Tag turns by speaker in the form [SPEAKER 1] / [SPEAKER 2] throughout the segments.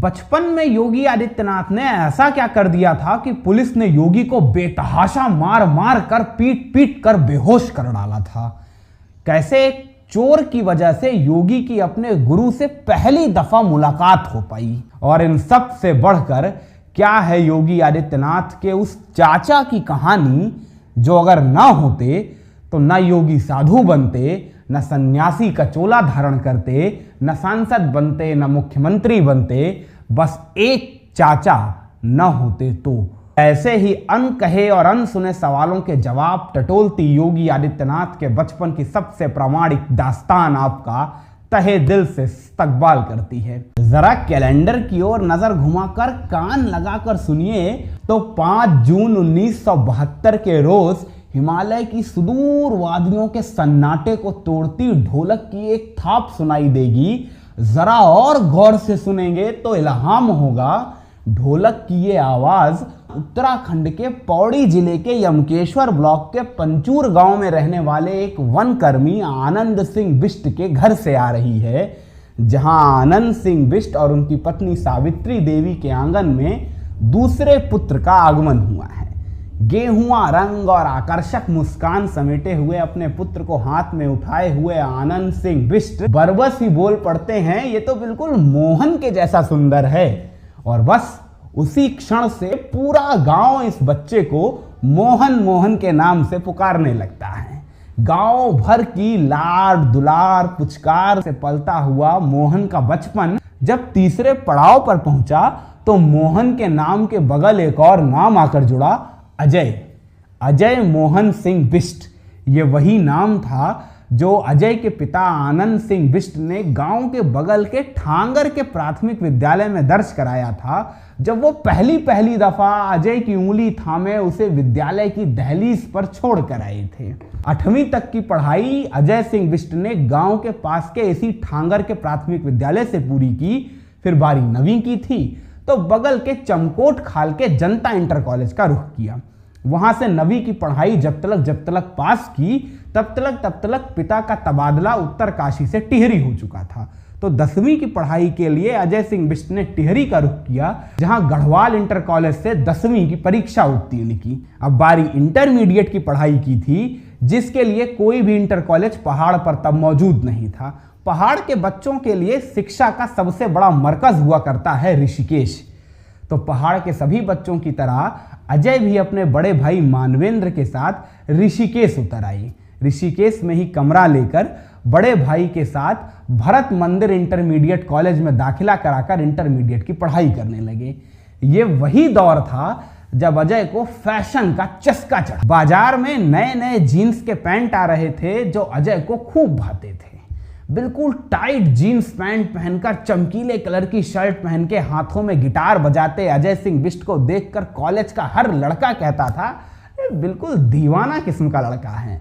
[SPEAKER 1] बचपन में योगी आदित्यनाथ ने ऐसा क्या कर दिया था कि पुलिस ने योगी को बेतहाशा मार मार कर पीट पीट कर बेहोश कर डाला था। कैसे एक चोर की वजह से योगी की अपने गुरु से पहली दफा मुलाकात हो पाई, और इन सब से बढ़कर क्या है योगी आदित्यनाथ के उस चाचा की कहानी जो अगर ना होते तो न योगी साधु बनते, न सन्यासी का चोला धारण करते, न सांसद बनते, न मुख्यमंत्री बनते, बस एक चाचा न होते तो। ऐसे ही अनकहे और अनसुने सवालों के जवाब टटोलती योगी आदित्यनाथ के बचपन की सबसे प्रामाणिक दास्तान आपका तहे दिल से इस्तकबाल करती है। जरा कैलेंडर की ओर नजर घुमाकर कान लगाकर सुनिए तो 5 जून 1972 के रोज हिमालय की सुदूर वादियों के सन्नाटे को तोड़ती ढोलक की एक थाप सुनाई देगी। जरा और गौर से सुनेंगे तो इल्हाम होगा। ढोलक की ये आवाज उत्तराखंड के पौड़ी जिले के यमकेश्वर ब्लॉक के पंचूर गांव में रहने वाले एक वनकर्मी आनंद सिंह बिष्ट के घर से आ रही है, जहां आनंद सिंह बिष्ट और उनकी पत्नी सावित्री देवी के आंगन में दूसरे पुत्र का आगमन हुआ है। गेहुआ रंग और आकर्षक मुस्कान समेटे हुए अपने पुत्र को हाथ में उठाए हुए आनंद सिंह बिष्ट बरबस ही बोल पड़ते हैं, ये तो बिल्कुल मोहन के जैसा सुंदर है। और बस उसी क्षण से पूरा गांव इस बच्चे को मोहन मोहन के नाम से पुकारने लगता है। गांव भर की लाड दुलार पुचकार से पलता हुआ मोहन का बचपन जब तीसरे पड़ाव पर पहुंचा तो मोहन के नाम के बगल एक और नाम आकर जुड़ा, अजय। अजय मोहन सिंह बिष्ट। ये वही नाम था जो अजय के पिता आनंद सिंह बिष्ट ने गांव के बगल के ठांगर के प्राथमिक विद्यालय में दर्ज कराया था जब वो पहली दफा अजय की उंगली थामे उसे विद्यालय की दहलीज पर छोड़ कर आए थे। 8वीं तक की पढ़ाई अजय सिंह बिष्ट ने गांव के पास के इसी ठांगर के प्राथमिक विद्यालय से पूरी की। फिर बारी 9वीं की थी तो बगल के चमकोट खाल के जनता इंटर कॉलेज का रुख किया। वहां से 9वीं की पढ़ाई जब तलक पास की तब तलक पिता का तबादला उत्तरकाशी से टिहरी हो चुका था। तो 10वीं की पढ़ाई के लिए अजय सिंह बिष्ट ने टिहरी का रुख किया, जहां गढ़वाल इंटर कॉलेज से 10वीं की परीक्षा उत्तीर्ण की। अब बारी इंटरमीडिएट की पढ़ाई की थी, जिसके लिए कोई भी इंटर कॉलेज पहाड़ पर तब मौजूद नहीं था। पहाड़ के बच्चों के लिए शिक्षा का सबसे बड़ा मरकज हुआ करता है ऋषिकेश। तो पहाड़ के सभी बच्चों की तरह अजय भी अपने बड़े भाई मानवेंद्र के साथ ऋषिकेश उतर आई। ऋषिकेश में ही कमरा लेकर बड़े भाई के साथ भरत मंदिर इंटरमीडिएट कॉलेज में दाखिला कराकर इंटरमीडिएट की पढ़ाई करने लगे। ये वही दौर था जब अजय को फैशन का चस्का चढ़ा। बाजार में नए नए जीन्स के पैंट आ रहे थे जो अजय को खूब भाते थे। बिल्कुल टाइट जीन्स पैंट पहनकर चमकीले कलर की शर्ट पहन के हाथों में गिटार बजाते अजय सिंह बिष्ट को देखकर कॉलेज का हर लड़का कहता था बिल्कुल दीवाना किस्म का लड़का है।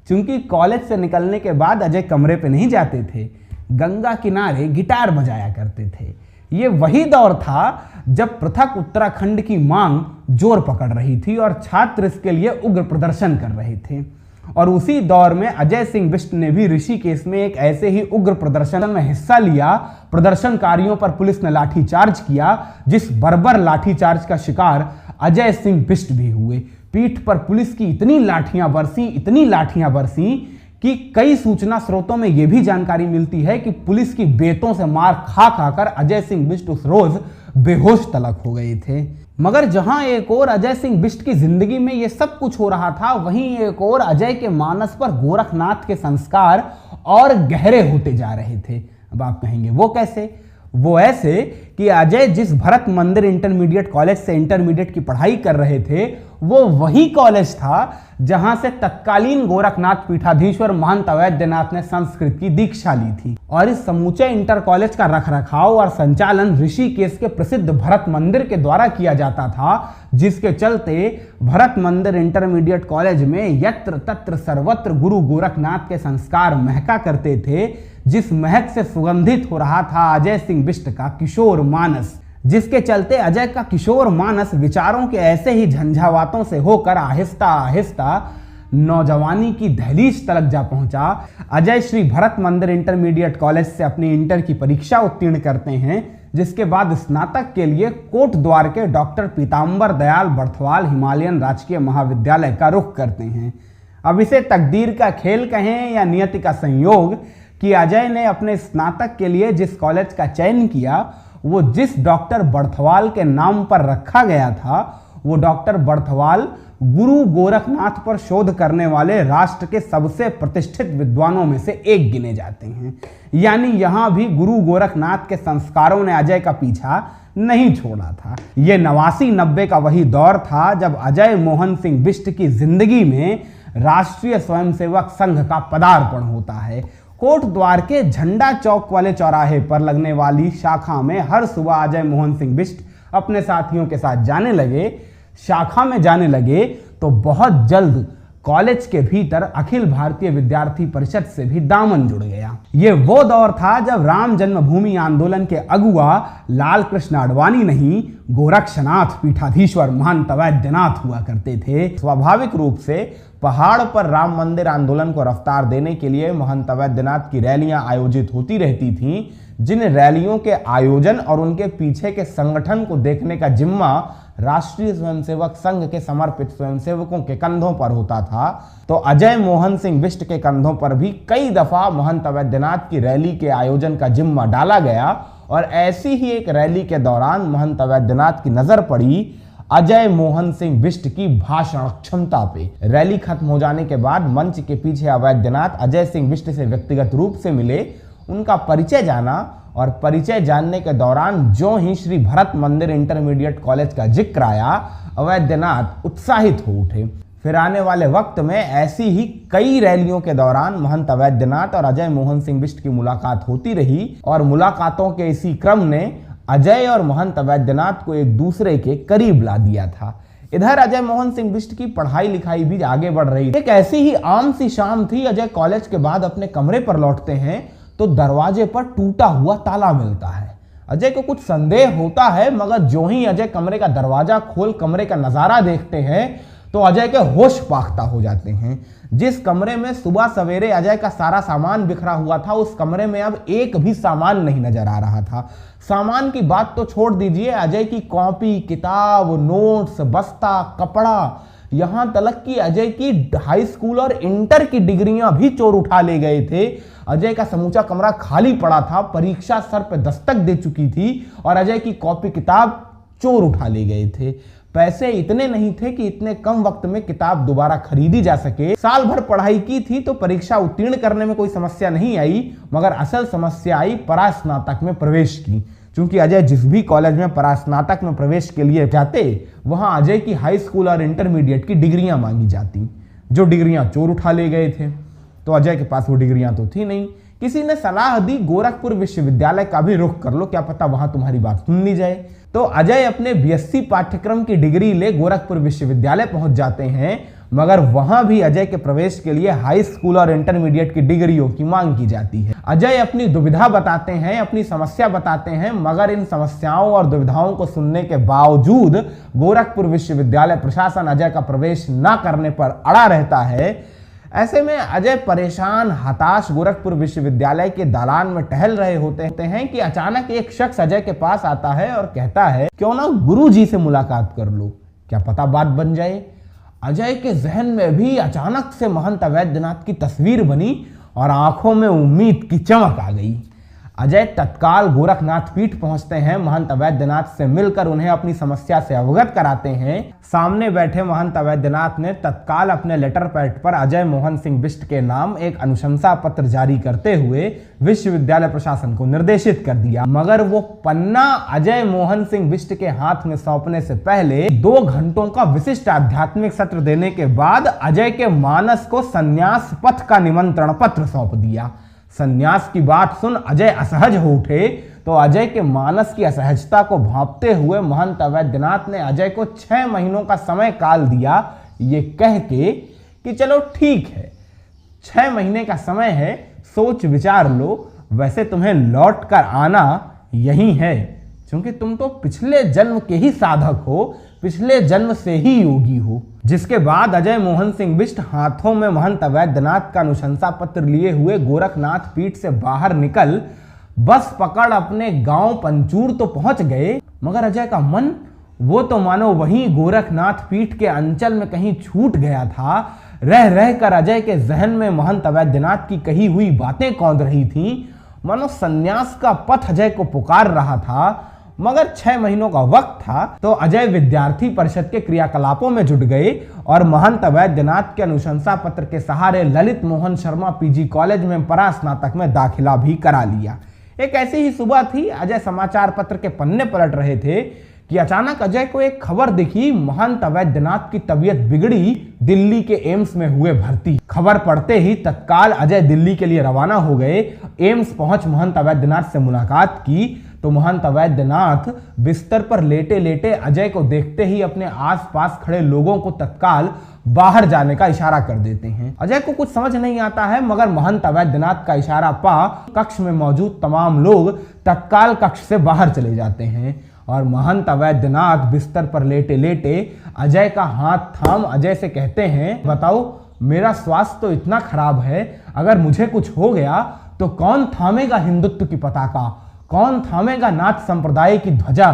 [SPEAKER 1] क्योंकि कॉलेज से निकलने के बाद अजय कमरे पे नहीं जाते थे, गंगा किनारे गिटार बजाया करते थे। ये वही दौर था जब पृथक उत्तराखंड की मांग जोर पकड़ रही थी और छात्र इसके लिए उग्र प्रदर्शन कर रहे थे। और उसी दौर में अजय सिंह बिष्ट ने भी ऋषिकेश में एक ऐसे ही उग्र प्रदर्शन में हिस्सा लिया। प्रदर्शनकारियों पर पुलिस ने लाठीचार्ज किया, जिस बर्बर लाठीचार्ज का शिकार अजय सिंह बिष्ट भी हुए। पीठ पर पुलिस की इतनी लाठियां बरसी कि कई सूचना स्रोतों में यह भी जानकारी मिलती है कि पुलिस की बेतों से मार खा खाकर अजय सिंह बिष्ट उस रोज बेहोश तलक हो गए थे। मगर जहां एक और अजय सिंह बिष्ट की जिंदगी में यह सब कुछ हो रहा था, वहीं एक और अजय के मानस पर गोरखनाथ के संस्कार और गहरे होते जा रहे थे। अब आप कहेंगे वो कैसे? वो ऐसे कि अजय जिस भरत मंदिर इंटरमीडिएट कॉलेज से इंटरमीडिएट की पढ़ाई कर रहे थे, वो वही कॉलेज था जहां से तत्कालीन गोरखनाथ पीठाधीश्वर महंत अवैधनाथ ने संस्कृत की दीक्षा ली थी। और इस समूचे इंटर कॉलेज का रखरखाव और संचालन ऋषिकेश के प्रसिद्ध भरत मंदिर के द्वारा किया जाता था, जिसके चलते भरत मंदिर इंटरमीडिएट कॉलेज में यत्र तत्र सर्वत्र गुरु गोरखनाथ के संस्कार महका करते थे, जिस महक से सुगंधित हो रहा था अजय सिंह बिष्ट का किशोर मानस, जिसके चलते अजय का किशोर मानस विचारों के ऐसे ही झंझावातों से होकर आहिस्ता आहिस्ता नौजवानी की दहलीज तलक जा पहुंचा। अजय श्री भरत मंदिर इंटरमीडिएट कॉलेज से अपनी इंटर की परीक्षा उत्तीर्ण करते हैं, जिसके बाद स्नातक के लिए कोटद्वार के डॉक्टर पीताम्बर दयाल बर्थवाल हिमालयन राजकीय महाविद्यालय का रुख करते हैं। अब इसे तकदीर का खेल कहें या नियति का संयोग कि अजय ने अपने स्नातक के लिए जिस कॉलेज का चयन किया वो जिस डॉक्टर बर्थवाल के नाम पर रखा गया था, वो डॉक्टर बर्थवाल गुरु गोरखनाथ पर शोध करने वाले राष्ट्र के सबसे प्रतिष्ठित विद्वानों में से एक गिने जाते हैं। यानी यहां भी गुरु गोरखनाथ के संस्कारों ने अजय का पीछा नहीं छोड़ा था। यह 89-90 का वही दौर था जब अजय मोहन सिंह बिष्ट की जिंदगी में राष्ट्रीय स्वयंसेवक संघ का पदार्पण होता है। कोटद्वार के झंडा चौक वाले चौराहे पर लगने वाली शाखा में हर सुबह अजय मोहन सिंह बिष्ट अपने साथियों के साथ जाने लगे। शाखा में जाने लगे तो बहुत जल्द कॉलेज के भीतर अखिल भारतीय विद्यार्थी परिषद से भी दामन जुड़ गया। ये वो दौर था जब राम जन्मभूमि आंदोलन के अगुआ लाल कृष्ण आडवाणी नहीं, गोरक्षनाथ पीठाधीश्वर महंत वैद्यनाथ हुआ करते थे। स्वाभाविक रूप से पहाड़ पर राम मंदिर आंदोलन को रफ्तार देने के लिए महंत वैद्यनाथ की रैलियां आयोजित होती रहती थीं, जिन रैलियों के आयोजन और उनके पीछे के संगठन को देखने का जिम्मा राष्ट्रीय स्वयंसेवक संघ के समर्पित स्वयंसेवकों के कंधों पर होता था। तो अजय मोहन सिंह बिष्ट के कंधों पर भी कई दफा महंत वैद्यनाथ की रैली के आयोजन का जिम्मा डाला गया और ऐसी ही एक रैली के दौरान महंत वैद्यनाथ की नजर पड़ी अजय मोहन सिंह बिष्ट की भाषण क्षमता पे। रैली खत्म हो जाने के बाद मंच के पीछे वैद्यनाथ अजय सिंह बिष्ट से व्यक्तिगत रूप से मिले, उनका परिचय जाना और परिचय जानने के दौरान जो ही श्री भरत मंदिर इंटरमीडिएट कॉलेज का जिक्र आया, वैद्यनाथ उत्साहित हो उठे। फिर आने वाले वक्त में ऐसी ही कई रैलियों के दौरान महंत वैद्यनाथ और अजय मोहन सिंह बिष्ट की मुलाकात होती रही और मुलाकातों के इसी क्रम ने अजय और महंत वैद्यनाथ को एक दूसरे के करीब ला दिया था। इधर अजय मोहन सिंह बिष्ट की पढ़ाई लिखाई भी आगे बढ़ रही थी। एक ऐसी ही आम सी शाम थी। अजय कॉलेज के बाद अपने कमरे पर लौटते हैं तो दरवाजे पर टूटा हुआ ताला मिलता है। अजय को कुछ संदेह होता है, मगर जो ही अजय कमरे का दरवाजा खोल कमरे का नजारा देखते हैं तो अजय के होश पाख्ता हो जाते हैं। जिस कमरे में सुबह सवेरे अजय का सारा सामान बिखरा हुआ था, उस कमरे में अब एक भी सामान नहीं नजर आ रहा था। सामान की बात तो छोड़ दीजिए, अजय की कॉपी, किताब, नोट्स, बस्ता, कपड़ा, यहां तक कि अजय की हाई स्कूल और इंटर की डिग्रियां भी चोर उठा ले गए थे। अजय का समूचा कमरा खाली पड़ा था, परीक्षा सर पे दस्तक दे चुकी थी और अजय की कॉपी किताब चोर उठा ले गए थे। पैसे इतने नहीं थे कि इतने कम वक्त में किताब दोबारा खरीदी जा सके। साल भर पढ़ाई की थी तो परीक्षा उत्तीर्ण करने में कोई समस्या नहीं आई, मगर असल समस्या आई परास्नातक में प्रवेश की। क्योंकि अजय जिस भी कॉलेज में परास्नातक में प्रवेश के लिए जाते, वहां अजय की हाई स्कूल और इंटरमीडिएट की डिग्रियां मांगी जाती, जो डिग्रियां चोर उठा ले गए थे। तो अजय के पास वो डिग्रियां तो थी नहीं। किसी ने सलाह दी गोरखपुर विश्वविद्यालय का भी रुख कर लो, क्या पता वहां तुम्हारी बात सुन ली जाए। तो अजय अपने बीएससी पाठ्यक्रम की डिग्री ले गोरखपुर विश्वविद्यालय पहुंच जाते हैं, मगर वहां भी अजय के प्रवेश के लिए हाई स्कूल और इंटरमीडिएट की डिग्रियों की मांग की जाती है। अजय अपनी दुविधा बताते हैं, अपनी समस्या बताते हैं, मगर इन समस्याओं और दुविधाओं को सुनने के बावजूद गोरखपुर विश्वविद्यालय प्रशासन अजय का प्रवेश न करने पर अड़ा रहता है। ऐसे में अजय परेशान, हताश गोरखपुर विश्वविद्यालय के दालान में टहल रहे होते हैं कि अचानक एक शख्स अजय के पास आता है और कहता है, क्यों ना गुरुजी से मुलाकात कर लो, क्या पता बात बन जाए। अजय के जहन में भी अचानक से महंत वैद्यनाथ की तस्वीर बनी और आंखों में उम्मीद की चमक आ गई। अजय तत्काल गोरखनाथ पीठ पहुंचते हैं, महंत वैद्यनाथ से मिलकर उन्हें अपनी समस्या से अवगत कराते हैं। सामने बैठे महंत वैद्यनाथ ने तत्काल अपने लेटर पैड पर अजय मोहन सिंह बिष्ट के नाम एक अनुशंसा पत्र जारी करते हुए विश्वविद्यालय प्रशासन को निर्देशित कर दिया, मगर वो पन्ना अजय मोहन सिंह बिष्ट के हाथ में सौंपने से पहले 2 घंटों का विशिष्ट आध्यात्मिक सत्र देने के बाद अजय के मानस को संन्यास पथ का निमंत्रण पत्र सौंप दिया। संन्यास की बात सुन अजय असहज हो उठे, तो अजय के मानस की असहजता को भांपते हुए महंत वैद्यनाथ ने अजय को 6 महीनों का समय काल दिया, ये कह के कि चलो ठीक है, 6 महीने का समय है, सोच विचार लो, वैसे तुम्हें लौट कर आना यही है, क्योंकि तुम तो पिछले जन्म के ही साधक हो, पिछले जन्म से ही योगी हो। जिसके बाद अजय मोहन सिंह बिष्ट हाथों में महंत वैद्यनाथ का अनुशंसा पत्र लिए हुए गोरखनाथ पीठ से बाहर निकल बस पकड़ अपने गांव पंचूर तो पहुंच गए, मगर अजय का मन वो तो मानो वहीं गोरखनाथ पीठ के अंचल में कहीं छूट गया था। रह रहकर अजय के जहन में महंत अवैधनाथ की कही हुई बातें कौंध रही थीं। मानो सन्यास का पथ अजय को पुकार रहा था। मगर 6 महीनों का वक्त था तो अजय विद्यार्थी परिषद के क्रियाकलापों में जुट गए और महंत अवैधनाथ के अनुशंसा पत्र के सहारे ललित मोहन शर्मा पीजी कॉलेज में परास्नातक में दाखिला भी करा लिया। एक ऐसी ही सुबह थी, अजय समाचार पत्र के पन्ने पलट रहे थे कि अचानक अजय को एक खबर दिखी, महंत अवैधनाथ की तबीयत बिगड़ी, दिल्ली के एम्स में हुए भर्ती। खबर पढ़ते ही तत्काल अजय दिल्ली के लिए रवाना हो गए। एम्स पहुंच महंत अवैधनाथ से मुलाकात की तो महंत अवैधनाथ बिस्तर पर लेटे लेटे अजय को देखते ही अपने आसपास खड़े लोगों को तत्काल बाहर जाने का इशारा कर देते हैं। अजय को कुछ समझ नहीं आता है, मगर महंत अवैधनाथ का इशारा पा कक्ष में मौजूद तमाम लोग तत्काल कक्ष से बाहर चले जाते हैं और महंत अवैधनाथ बिस्तर पर लेटे लेटे अजय का हाथ थाम अजय से कहते हैं, बताओ मेरा स्वास्थ्य तो इतना खराब है, अगर मुझे कुछ हो गया तो कौन थामेगा हिंदुत्व की पताका, कौन थामेगा नाथ संप्रदाय की ध्वजा।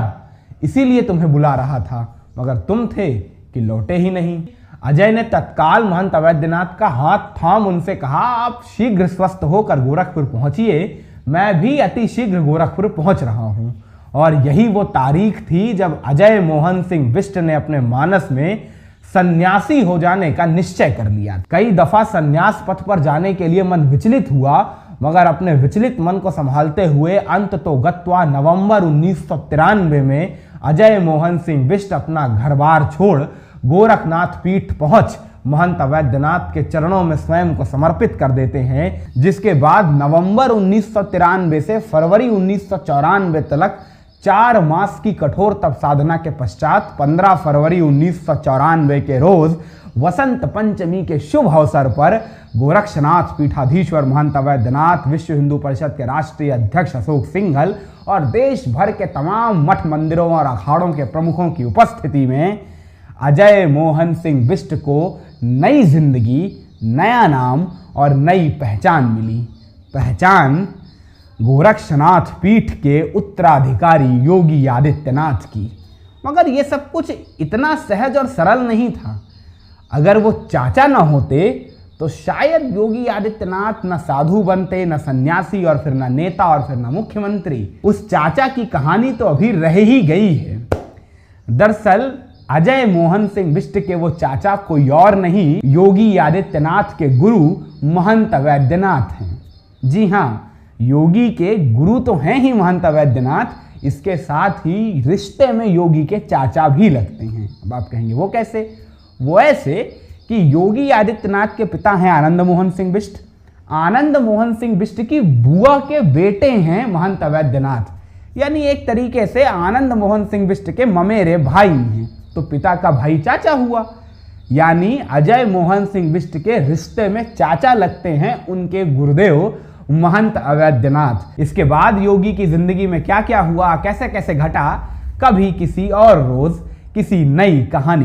[SPEAKER 1] इसीलिए तुम्हें बुला रहा था, मगर तुम थे कि लौटे ही नहीं। अजय ने तत्काल महंत अवैधनाथ का हाथ थाम उनसे कहा, आप शीघ्र स्वस्थ होकर गोरखपुर पहुंचिए, मैं भी अति शीघ्र गोरखपुर पहुंच रहा हूं। और यही वो तारीख थी जब अजय मोहन सिंह बिष्ट ने अपने मानस में सन्यासी हो जाने का निश्चय कर लिया। कई दफा सन्यास पथ पर जाने के लिए मन विचलित हुआ, मगर अपने विचलित मन को संभालते हुए अंत तो गत्वा नवंबर 1993 में अजय मोहन सिंह बिष्ट अपना घर-बार छोड़ गोरखनाथ पीठ पहुंच महंत अवैधनाथ के चरणों में स्वयं को समर्पित कर देते हैं, जिसके बाद नवंबर 1993 से फरवरी 1994 तक 4 मास की कठोर तप साधना के पश्चात 15 फरवरी 1994 के रोज वसंत पंचमी के शुभ अवसर पर गोरक्षनाथ पीठाधीश्वर महंत अवैधनाथ, विश्व हिंदू परिषद के राष्ट्रीय अध्यक्ष अशोक सिंघल और देश भर के तमाम मठ मंदिरों और अखाड़ों के प्रमुखों की उपस्थिति में अजय मोहन सिंह बिष्ट को नई जिंदगी, नया नाम और नई पहचान मिली। पहचान गोरक्षनाथ पीठ के उत्तराधिकारी योगी आदित्यनाथ की। मगर यह सब कुछ इतना सहज और सरल नहीं था। अगर वो चाचा न होते तो शायद योगी आदित्यनाथ न साधु बनते, न सन्यासी और फिर न नेता और फिर न मुख्यमंत्री। उस चाचा की कहानी तो अभी रह ही गई है। दरअसल अजय मोहन सिंह बिष्ट के वो चाचा कोई और नहीं, योगी आदित्यनाथ के गुरु महंत अवैधनाथ हैं। जी हाँ, योगी के गुरु तो हैं ही महंत अवैधनाथ, इसके साथ ही रिश्ते में योगी के चाचा भी लगते हैं। अब आप कहेंगे वो कैसे? वो ऐसे कि योगी आदित्यनाथ के पिता हैं आनंद मोहन सिंह बिष्ट। आनंद मोहन सिंह बिष्ट की बुआ के बेटे हैं महंत अवैधनाथ, यानी एक तरीके से आनंद मोहन सिंह बिष्ट के ममेरे भाई हैं। तो पिता का भाई चाचा हुआ, यानी अजय मोहन सिंह बिष्ट के रिश्ते में चाचा लगते हैं उनके गुरुदेव महंत अवैधनाथ। इसके बाद योगी की जिंदगी में क्या क्या हुआ, कैसे कैसे घटा, कभी किसी और रोज किसी नई कहानी